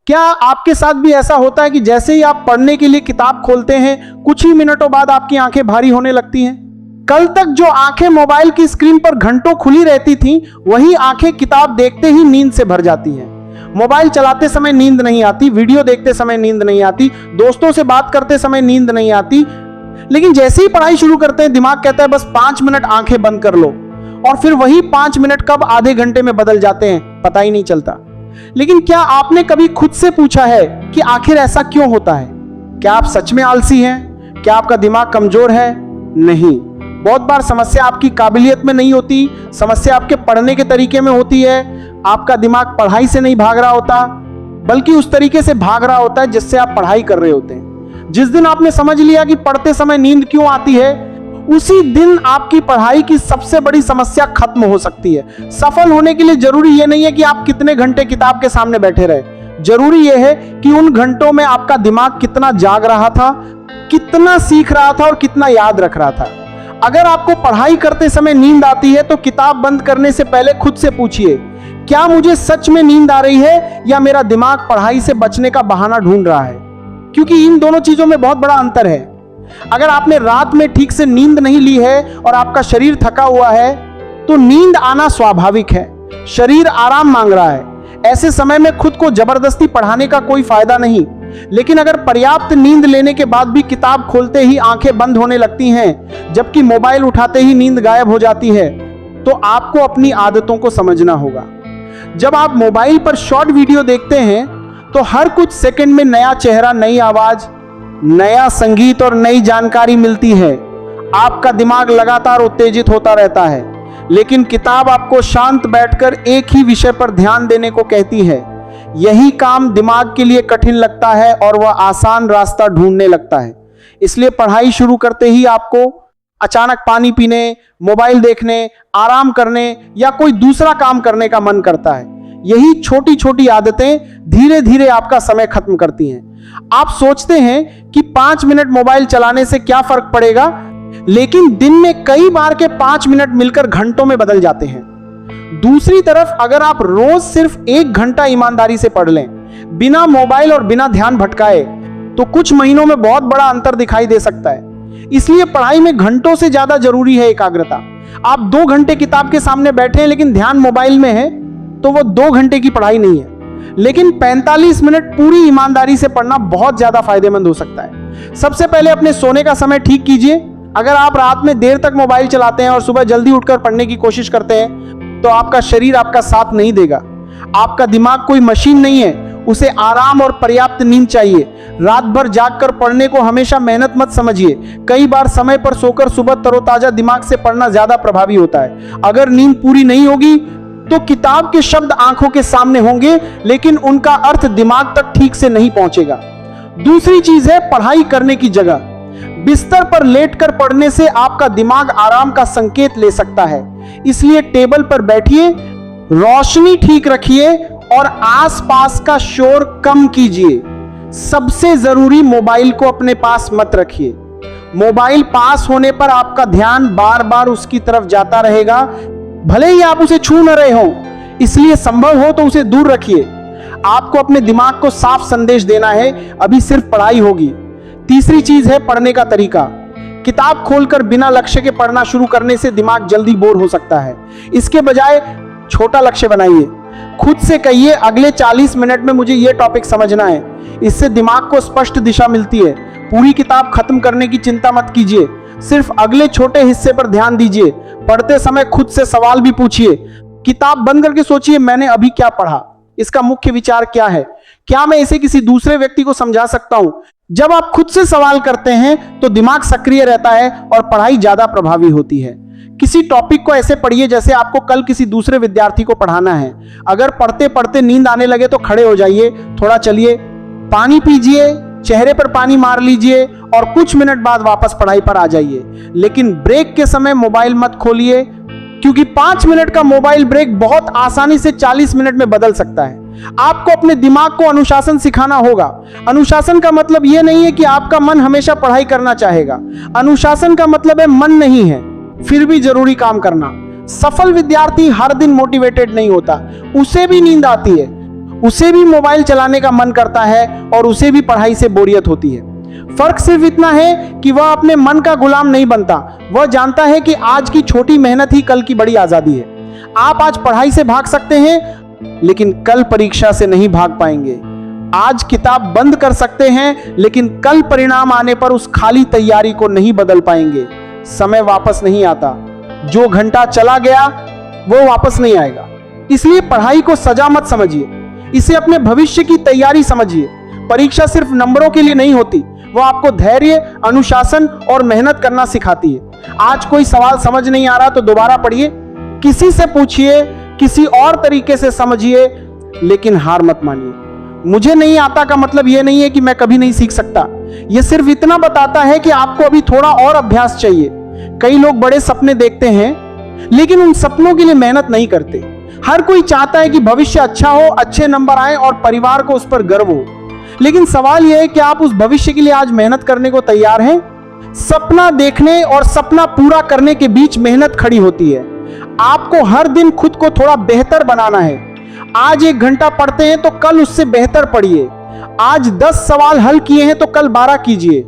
क्या आपके साथ भी ऐसा होता है कि जैसे ही आप पढ़ने के लिए किताब खोलते हैं, कुछ ही मिनटों बाद आपकी आंखें भारी होने लगती हैं? कल तक जो आंखें मोबाइल की स्क्रीन पर घंटों खुली रहती थीं, वही आंखें किताब देखते ही नींद से भर जाती हैं। मोबाइल चलाते समय नींद नहीं आती, वीडियो देखते समय नींद नहीं आती, दोस्तों से बात करते समय नींद नहीं आती, लेकिन जैसे ही पढ़ाई शुरू करते हैं, दिमाग कहता है बस 5 मिनट आंखें बंद कर लो, और फिर वही 5 मिनट कब आधे घंटे में बदल जाते हैं पता ही नहीं चलता। लेकिन क्या आपने कभी खुद से पूछा है कि आखिर ऐसा क्यों होता है? क्या आप सच में आलसी हैं? क्या आपका दिमाग कमजोर है? नहीं, बहुत बार समस्या आपकी काबिलियत में नहीं होती, समस्या आपके पढ़ने के तरीके में होती है। आपका दिमाग पढ़ाई से नहीं भाग रहा होता, बल्कि उस तरीके से भाग रहा होता है जिससे आप पढ़ाई कर रहे होते हैं। जिस दिन आपने समझ लिया कि पढ़ते समय नींद क्यों आती है, उसी दिन आपकी पढ़ाई की सबसे बड़ी समस्या खत्म हो सकती है। सफल होने के लिए जरूरी यह नहीं है कि आप कितने घंटे किताब के सामने बैठे रहे, जरूरी यह है कि उन घंटों में आपका दिमाग कितना जाग रहा था, कितना सीख रहा था और कितना याद रख रहा था। अगर आपको पढ़ाई करते समय नींद आती है तो किताब बंद करने से पहले खुद से पूछिए, क्या मुझे सच में नींद आ रही है या मेरा दिमाग पढ़ाई से बचने का बहाना ढूंढ रहा है? क्योंकि इन दोनों चीजों में बहुत बड़ा अंतर है। अगर आपने रात में ठीक से नींद नहीं ली है और आपका शरीर थका हुआ है, तो नींद आना स्वाभाविक है, शरीर आराम मांग रहा है। ऐसे समय में खुद को जबरदस्ती पढ़ाने का कोई फायदा नहीं। लेकिन अगर पर्याप्त नींद लेने के बाद भी किताब खोलते ही आंखें बंद होने लगती हैं, जबकि मोबाइल उठाते ही नींद गायब हो जाती है, तो आपको अपनी आदतों को समझना होगा। जब आप मोबाइल पर शॉर्ट वीडियो देखते हैं, तो हर कुछ सेकंड में नया चेहरा, नई आवाज, नया संगीत और नई जानकारी मिलती है। आपका दिमाग लगातार उत्तेजित होता रहता है। लेकिन किताब आपको शांत बैठकर एक ही विषय पर ध्यान देने को कहती है। यही काम दिमाग के लिए कठिन लगता है और वह आसान रास्ता ढूंढने लगता है। इसलिए पढ़ाई शुरू करते ही आपको अचानक पानी पीने, मोबाइल देखने, आराम करने या कोई दूसरा काम करने का मन करता है। यही छोटी छोटी आदतें धीरे धीरे आपका समय खत्म करती हैं। आप सोचते हैं कि 5 मिनट मोबाइल चलाने से क्या फर्क पड़ेगा, लेकिन दिन में कई बार के 5 मिनट मिलकर घंटों में बदल जाते हैं। दूसरी तरफ अगर आप रोज सिर्फ 1 घंटा ईमानदारी से पढ़ लें, बिना मोबाइल और बिना ध्यान भटकाए, तो कुछ महीनों में बहुत बड़ा अंतर दिखाई दे सकता है। इसलिए पढ़ाई में घंटों से ज्यादा जरूरी है एकाग्रता। आप 2 घंटे किताब के सामने बैठे हैं लेकिन ध्यान मोबाइल में है, तो वो 2 घंटे की पढ़ाई नहीं है। लेकिन 45 मिनट पूरी ईमानदारी से पढ़ना बहुत ज्यादा फायदेमंद हो सकता है। सबसे पहले अपने सोने का समय ठीक कीजिए। अगर आप रात में देर तक मोबाइल चलाते हैं और सुबह जल्दी उठकर पढ़ने की कोशिश करते हैं, तो आपका शरीर आपका साथ नहीं देगा। आपका दिमाग कोई मशीन नहीं है, उसे आराम और पर्याप्त नींद चाहिए। रात भर जागकर पढ़ने को हमेशा मेहनत मत समझिए। कई बार समय पर सोकर सुबह तरोताजा दिमाग से पढ़ना ज्यादा प्रभावी होता है। अगर नींद पूरी नहीं होगी तो किताब के शब्द आंखों के सामने होंगे, लेकिन उनका अर्थ दिमाग तक ठीक से नहीं पहुंचेगा। दूसरी चीज है पढ़ाई करने की जगह। बिस्तर पर लेटकर पढ़ने से आपका दिमाग आराम का संकेत ले सकता है। इसलिए टेबल पर बैठिए, रोशनी ठीक रखिए और आसपास का शोर कम कीजिए। सबसे जरूरी, मोबाइल को अपने पास मत रखिए। मोबाइल पास होने पर आपका ध्यान बार बार उसकी तरफ जाता रहेगा, भले ही आप उसे छू न रहे हो। इसलिए संभव हो तो उसे दूर रखिए। आपको अपने दिमाग को साफ संदेश देना है, अभी सिर्फ पढ़ाई होगी। तीसरी चीज है पढ़ने का तरीका। किताब खोलकर बिना लक्ष्य के पढ़ना शुरू करने से दिमाग जल्दी बोर हो सकता है। इसके बजाय छोटा लक्ष्य बनाइए। खुद से कहिए, अगले 40 मिनट में मुझे यह टॉपिक समझना है। इससे दिमाग को स्पष्ट दिशा मिलती है। पूरी किताब खत्म करने की चिंता मत कीजिए, सिर्फ अगले छोटे हिस्से पर ध्यान दीजिए। पढ़ते समय खुद से सवाल भी पूछिए। किताब बंद करके सोचिए, मैंने अभी क्या पढ़ा, इसका मुख्य विचार क्या है, क्या मैं इसे किसी दूसरे व्यक्ति को समझा सकता हूं। जब आप खुद से सवाल करते हैं तो दिमाग सक्रिय रहता है और पढ़ाई ज्यादा प्रभावी होती है। किसी टॉपिक को ऐसे पढ़िए जैसे आपको कल किसी दूसरे विद्यार्थी को पढ़ाना है। अगर पढ़ते पढ़ते नींद आने लगे तो खड़े हो जाइए, थोड़ा चलिए, पानी पीजिए, चेहरे पर पानी मार लीजिए और कुछ मिनट बाद वापस पढ़ाई पर आ जाइए। लेकिन ब्रेक के समय मोबाइल मत खोलिए, क्योंकि 5 मिनट का मोबाइल ब्रेक बहुत आसानी से 40 मिनट में बदल सकता है। आपको अपने दिमाग को अनुशासन सिखाना होगा। अनुशासन का मतलब यह नहीं है कि आपका मन हमेशा पढ़ाई करना चाहेगा। अनुशासन का मतलब है मन नहीं है, फिर भी जरूरी काम करना। सफल विद्यार्थी हर दिन मोटिवेटेड नहीं होता, उसे भी नींद आती है। उसे भी मोबाइल चलाने का मन करता है और उसे भी पढ़ाई से बोरियत होती है। फर्क सिर्फ इतना है कि वह अपने मन का गुलाम नहीं बनता, वह जानता है कि आज की छोटी मेहनत ही कल की बड़ी आजादी है। आप आज पढ़ाई से भाग सकते हैं लेकिन कल परीक्षा से नहीं भाग पाएंगे। आज किताब बंद कर सकते हैं लेकिन कल परिणाम आने पर उस खाली तैयारी को नहीं बदल पाएंगे। समय वापस नहीं आता, जो घंटा चला गया वो वापस नहीं आएगा। इसलिए पढ़ाई को सजा मत समझिए, इसे अपने भविष्य की तैयारी समझिए। परीक्षा सिर्फ नंबरों के लिए नहीं होती, वो आपको धैर्य, अनुशासन और मेहनत करना सिखाती है। आज कोई सवाल समझ नहीं आ रहा तो दोबारा पढ़िए, किसी से पूछिए, किसी और तरीके से समझिए, लेकिन हार मत मानिए। मुझे नहीं आता का मतलब यह नहीं है कि मैं कभी नहीं सीख सकता। यह सिर्फ इतना बताता है कि आपको अभी थोड़ा और अभ्यास चाहिए। कई लोग बड़े सपने देखते हैं लेकिन उन सपनों के लिए मेहनत नहीं करते। हर कोई चाहता है कि भविष्य अच्छा हो, अच्छे नंबर आए और परिवार को उस पर गर्व हो, लेकिन सवाल यह है कि आप उस भविष्य के लिए आज मेहनत करने को तैयार हैं? सपना देखने और सपना पूरा करने के बीच मेहनत खड़ी होती है। आपको हर दिन खुद को थोड़ा बेहतर बनाना है। आज 1 घंटा पढ़ते हैं तो कल उससे बेहतर पढ़िए। आज 10 सवाल हल किए हैं तो कल 12 कीजिए।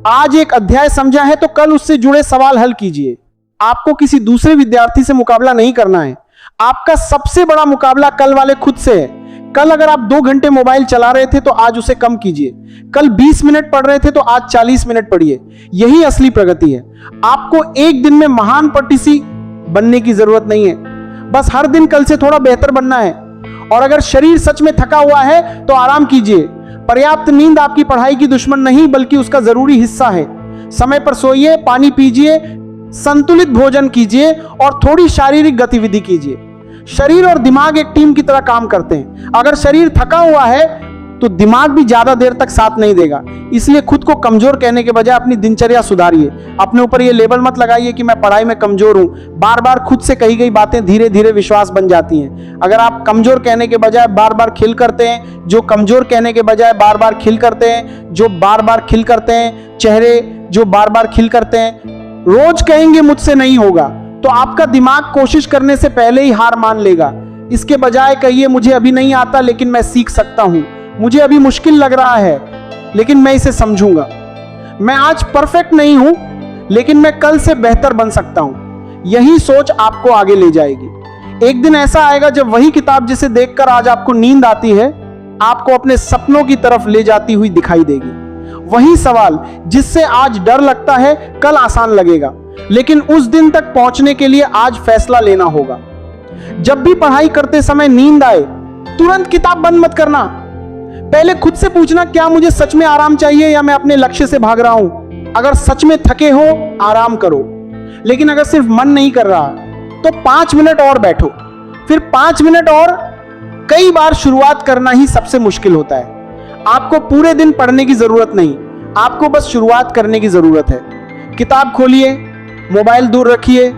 आज एक अध्याय समझा है तो कल उससे जुड़े सवाल हल कीजिए। आपको किसी दूसरे विद्यार्थी से मुकाबला नहीं करना है, आपका सबसे बड़ा मुकाबला कल वाले खुद से है। कल अगर आप 2 घंटे मोबाइल चला रहे थे तो आज उसे कम कीजिए। कल 20 मिनट पढ़ रहे थे तो आज 40 मिनट पढ़िए। यही असली प्रगति है। आपको एक दिन में महान पटीसी बनने की जरूरत नहीं है, बस हर दिन कल से थोड़ा बेहतर बनना है। और अगर शरीर सच में थका हुआ है तो आराम कीजिए। पर्याप्त नींद आपकी पढ़ाई की दुश्मन नहीं बल्कि उसका जरूरी हिस्सा है। समय पर सोइए, पानी पीजिए, संतुलित भोजन कीजिए और थोड़ी शारीरिक गतिविधि कीजिए। शरीर और दिमाग एक टीम की तरह काम करते हैं। अगर शरीर थका हुआ है तो दिमाग भी ज्यादा देर तक साथ नहीं देगा। इसलिए खुद को कमजोर कहने के बजाय अपनी दिनचर्या सुधारिए। अपने ऊपर ये लेबल मत लगाइए कि मैं पढ़ाई में कमजोर हूं। बार बार खुद से कही गई बातें धीरे धीरे विश्वास बन जाती हैं। अगर आप कमजोर कहने के बजाय बार बार खिल करते हैं, जो कमजोर कहने के बजाय बार बार खिल करते हैं, जो बार बार खिल करते हैं, चेहरे जो बार बार खिल करते हैं, रोज कहेंगे मुझसे नहीं होगा, तो आपका दिमाग कोशिश करने से पहले ही हार मान लेगा। इसके बजाय कहिए मुझे अभी नहीं आता लेकिन मैं सीख सकता हूं, मुझे अभी मुश्किल लग रहा है लेकिन मैं इसे समझूंगा, मैं आज परफेक्ट नहीं हूं लेकिन मैं कल से बेहतर बन सकता हूं। यही सोच आपको आगे ले जाएगी। एक दिन ऐसा आएगा जब वही किताब जिसे देखकर आज आपको नींद आती है आपको अपने सपनों की तरफ ले जाती हुई दिखाई देगी। वही सवाल जिससे आज डर लगता है कल आसान लगेगा, लेकिन उस दिन तक पहुंचने के लिए आज फैसला लेना होगा। जब भी पढ़ाई करते समय नींद आए तुरंत किताब बंद मत करना। पहले खुद से पूछना क्या मुझे सच में आराम चाहिए या मैं अपने लक्ष्य से भाग रहा हूं। अगर सच में थके हो आराम करो, लेकिन अगर सिर्फ मन नहीं कर रहा तो 5 मिनट और बैठो, फिर 5 मिनट और। कई बार शुरुआत करना ही सबसे मुश्किल होता है। आपको पूरे दिन पढ़ने की जरूरत नहीं, आपको बस शुरुआत करने की जरूरत है। किताब खोलिए, मोबाइल दूर रखिए,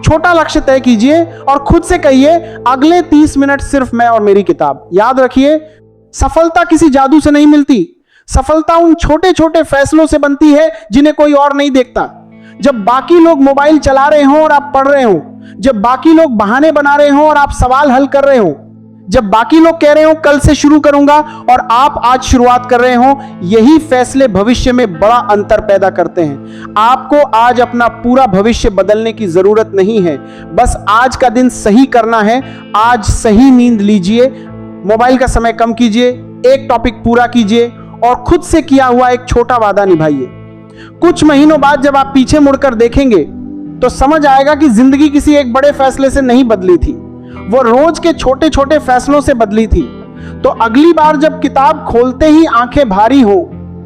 छोटा लक्ष्य तय कीजिए और खुद से कहिए अगले 30 मिनट सिर्फ मैं और मेरी किताब। याद रखिए, सफलता किसी जादू से नहीं मिलती, सफलता उन छोटे छोटे फैसलों से बनती है जिन्हें कोई और नहीं देखता। जब बाकी लोग मोबाइल चला रहे हों और आप पढ़ रहे हो, जब बाकी लोग बहाने बना रहे हों और आप सवाल हल कर रहे हो, जब बाकी लोग कह रहे हो कल से शुरू करूंगा और आप आज शुरुआत कर रहे हो, यही फैसले भविष्य में बड़ा अंतर पैदा करते हैं। आपको आज अपना पूरा भविष्य बदलने की जरूरत नहीं है, बस आज का दिन सही करना है। आज सही नींद लीजिए, मोबाइल का समय कम कीजिए, एक टॉपिक पूरा कीजिए और खुद से किया हुआ एक छोटा वादा निभाइए। कुछ महीनों बाद जब आप पीछे मुड़कर देखेंगे तो समझ आएगा कि जिंदगी किसी एक बड़े फैसले से नहीं बदली थी, वो रोज के छोटे छोटे फैसलों से बदली थी। तो अगली बार जब किताब खोलते ही आंखें भारी हो,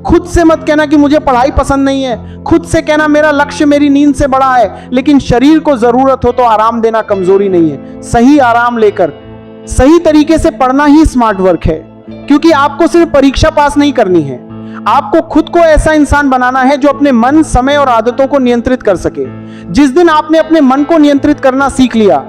खुद से मत कहना कि मुझे पढ़ाई पसंद नहीं है, खुद से कहना मेरा लक्ष्य मेरी नींद से बड़ा है। लेकिन शरीर को जरूरत हो तो आराम देना कमजोरी नहीं है। सही आराम लेकर सही तरीके से पढ़ना ही स्मार्ट वर्क है, क्योंकि आपको सिर्फ परीक्षा पास नहीं करनी है, आपको खुद को ऐसा इंसान बनाना है जो अपने मन, समय और आदतों को नियंत्रित कर सके। जिस दिन आपने अपने मन को नियंत्रित करना सीख लिया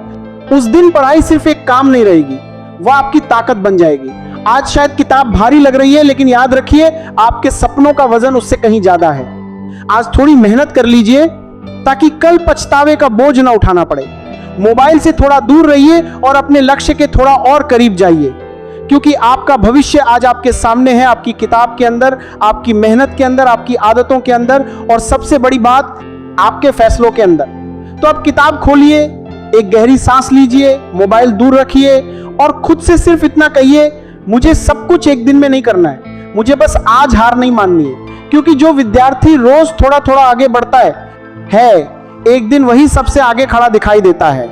उस दिन पढ़ाई सिर्फ एक काम नहीं रहेगी, वह आपकी ताकत बन जाएगी। आज शायद किताब भारी लग रही है, लेकिन याद रखिए आपके सपनों का वजन उससे कहीं ज्यादा है। आज थोड़ी मेहनत कर लीजिए ताकि कल पछतावे का बोझ ना उठाना पड़े। मोबाइल से थोड़ा दूर रहिए और अपने लक्ष्य के थोड़ा और करीब जाइए, क्योंकि आपका भविष्य आज आपके सामने है, आपकी किताब के अंदर, आपकी मेहनत के अंदर, आपकी आदतों के अंदर, और सबसे बड़ी बात आपके फैसलों के अंदर। तो अब किताब खोलिए, एक गहरी सांस लीजिए, मोबाइल दूर रखिए और खुद से सिर्फ इतना कहिए, मुझे सब कुछ एक दिन में नहीं करना है, मुझे बस आज हार नहीं माननी है। क्योंकि जो विद्यार्थी रोज थोड़ा थोड़ा आगे बढ़ता है एक दिन वही सबसे आगे खड़ा दिखाई देता है।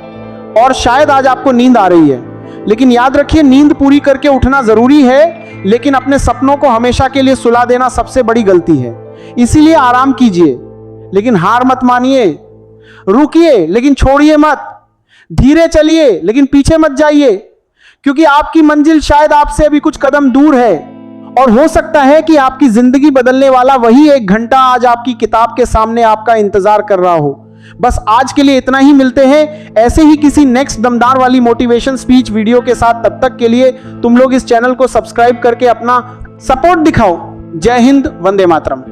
और शायद आज आपको नींद आ रही है, लेकिन याद रखिए, नींद पूरी करके उठना जरूरी है, लेकिन अपने सपनों को हमेशा के लिए सुला देना सबसे बड़ी गलती है। इसीलिए आराम कीजिए, लेकिन हार मत मानिए, रुकिए लेकिन छोड़िए मत, धीरे चलिए लेकिन पीछे मत जाइए, क्योंकि आपकी मंजिल शायद आपसे अभी कुछ कदम दूर है। और हो सकता है कि आपकी जिंदगी बदलने वाला वही 1 घंटा आज आपकी किताब के सामने आपका इंतजार कर रहा हो। बस आज के लिए इतना ही, मिलते हैं ऐसे ही किसी नेक्स्ट दमदार वाली मोटिवेशन स्पीच वीडियो के साथ। तब तक के लिए तुम लोग इस चैनल को सब्सक्राइब करके अपना सपोर्ट दिखाओ। जय हिंद, वंदे मातरम।